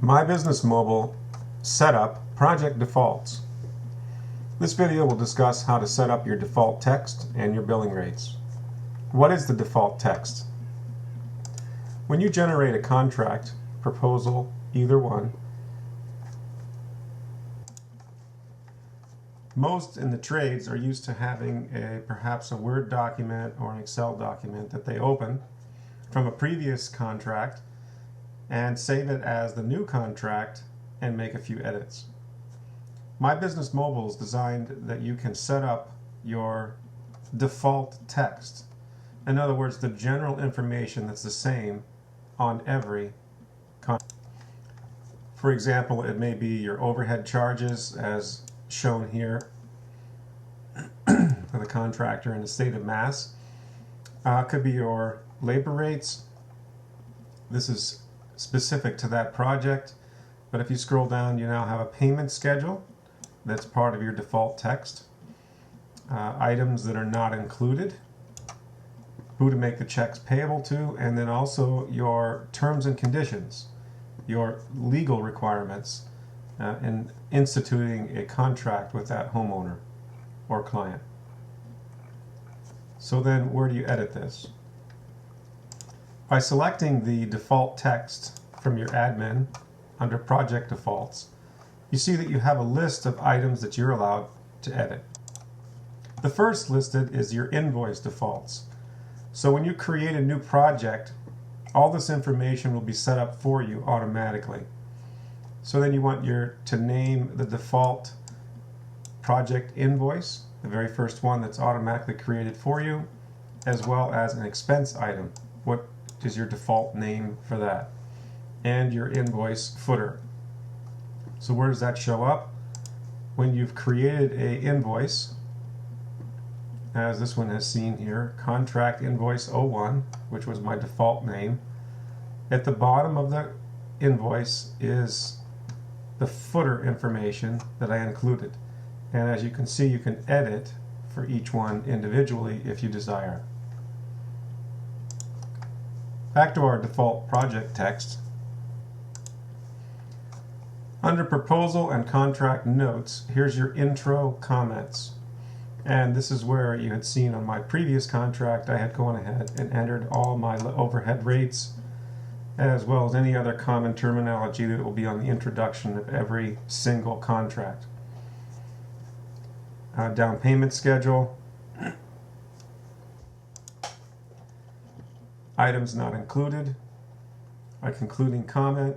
MyBusinessMobile Setup Project Defaults. This video will discuss how to set up your default text and your billing rates. What is the default text? When you generate a contract, proposal, either one, most in the trades are used to having perhaps a Word document or an Excel document that they open from a previous contract and save it as the new contract and make a few edits. MyBusinessMobile is designed that you can set up your default text. In other words, the general information that's the same on every contract. For example, it may be your overhead charges as shown here for the contractor in the state of Mass. Could be your labor rates. This is specific to that project, but if you scroll down, you now have a payment schedule that's part of your default text. Items that are not included, who to make the checks payable to, and then also your terms and conditions, your legal requirements in instituting a contract with that homeowner or client. So then where do you edit this? By selecting the default text from your admin under Project Defaults, you see that you have a list of items that you're allowed to edit. The first listed is your invoice defaults. So when you create a new project, all this information will be set up for you automatically. So then you want to name the default project invoice, the very first one that's automatically created for you, as well as an expense item. What is your default name for that? And your invoice footer. So where does that show up? When you've created an invoice, as this one has seen here, contract invoice 01, which was my default name. At the bottom of the invoice is the footer information that I included. And as you can see, you can edit for each one individually if you desire. Back to our default project text. Under proposal and contract notes, here's your intro comments. And this is where you had seen on my previous contract, I had gone ahead and entered all my overhead rates, as well as any other common terminology that will be on the introduction of every single contract. Down payment schedule, items not included, a concluding comment,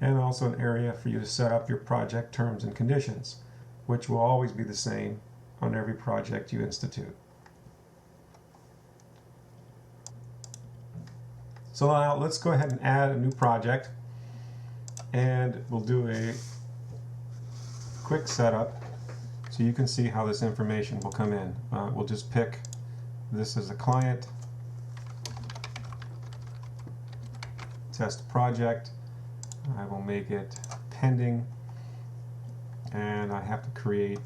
and also an area for you to set up your project terms and conditions, which will always be the same on every project you institute. So now let's go ahead and add a new project, and we'll do a quick setup so you can see how this information will come in. We'll just pick this as a client, test project. I will make it pending, and I have to create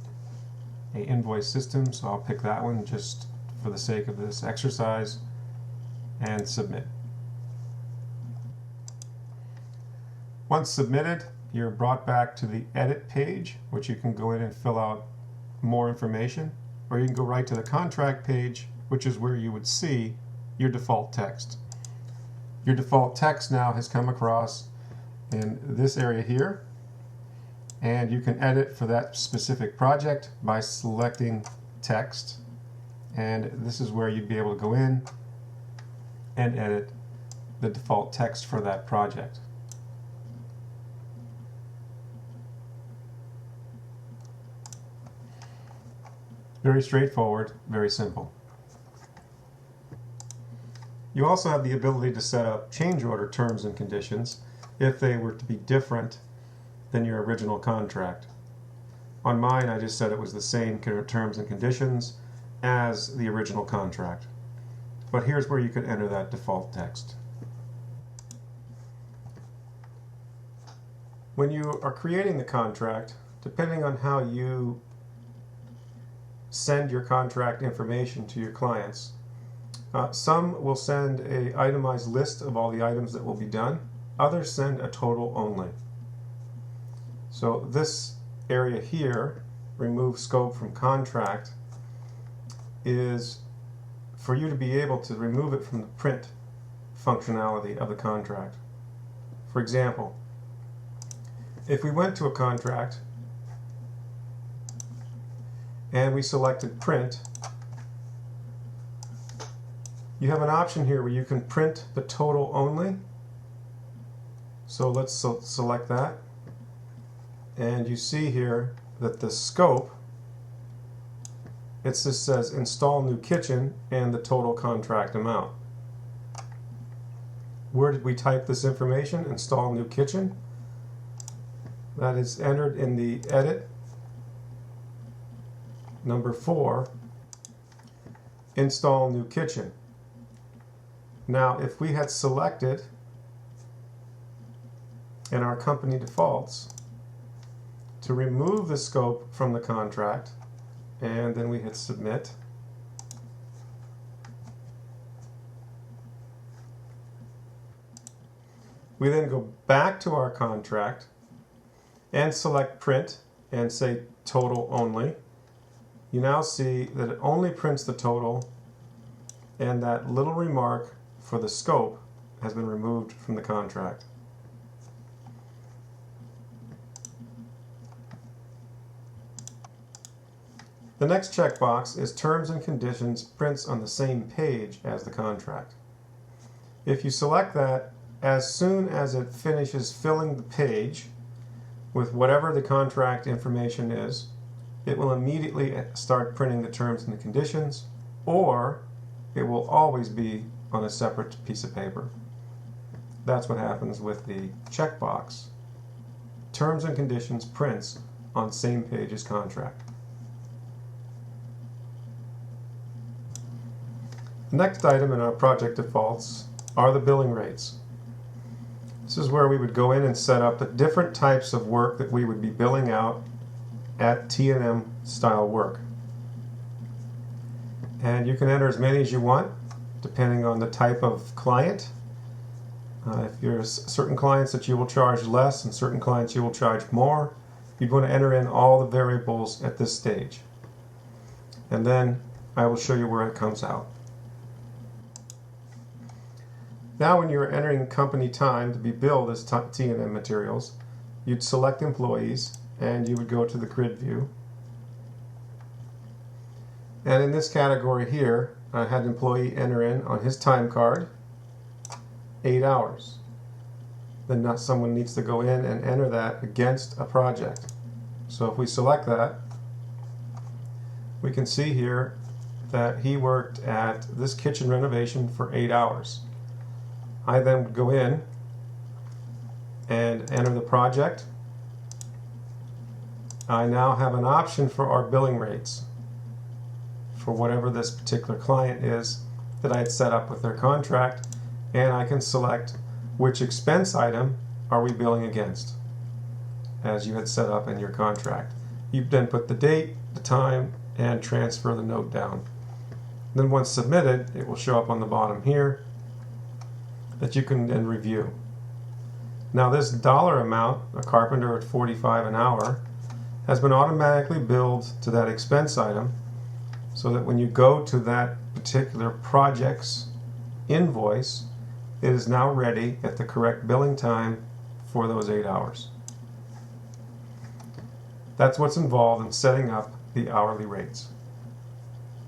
an invoice system, so I'll pick that one just for the sake of this exercise and submit. Once submitted, you're brought back to the edit page, which you can go in and fill out more information, or you can go right to the contract page, which is where you would see your default text. Your default text now has come across in this area here, and you can edit for that specific project by selecting text, and this is where you'd be able to go in and edit the default text for that project. Very straightforward, very simple. You also have the ability to set up change order terms and conditions if they were to be different than your original contract. On mine, I just said it was the same terms and conditions as the original contract. But here's where you could enter that default text. When you are creating the contract, depending on how you send your contract information to your clients, some will send an itemized list of all the items that will be done. Others send a total only. So this area here, remove scope from contract, is for you to be able to remove it from the print functionality of the contract. For example, if we went to a contract and we selected print, you have an option here where you can print the total only. So let's select that, and you see here that the scope, it just says install new kitchen and the total contract amount. Where did we type this information? Install new kitchen. That is entered in the edit number 4, install new kitchen. Now if we had selected in our company defaults to remove the scope from the contract, and then we hit submit, we then go back to our contract and select print and say total only. You now see that it only prints the total, and that little remark for the scope has been removed from the contract. The next checkbox is Terms and Conditions prints on the same page as the contract. If you select that, as soon as it finishes filling the page with whatever the contract information is, it will immediately start printing the terms and the conditions, or it will always be on a separate piece of paper. That's what happens with the checkbox. Terms and Conditions prints on same page as contract. The next item in our project defaults are the billing rates. This is where we would go in and set up the different types of work that we would be billing out at T&M style work. And you can enter as many as you want depending on the type of client. If there's certain clients that you will charge less and certain clients you will charge more, you'd want to enter in all the variables at this stage. And then I will show you where it comes out. Now when you're entering company time to be billed as T&M materials, you'd select employees and you would go to the grid view. And in this category here, I had an employee enter in on his time card 8 hours. Then someone needs to go in and enter that against a project. So if we select that, we can see here that he worked at this kitchen renovation for 8 hours. I then would go in and enter the project. I now have an option for our billing rates for whatever this particular client is that I had set up with their contract, and I can select which expense item are we billing against as you had set up in your contract. You then put the date, the time, and transfer the note down. Then once submitted, it will show up on the bottom here that you can then review. Now this dollar amount, a carpenter at $45 an hour, has been automatically billed to that expense item, so that when you go to that particular project's invoice, it is now ready at the correct billing time for those 8 hours. That's what's involved in setting up the hourly rates.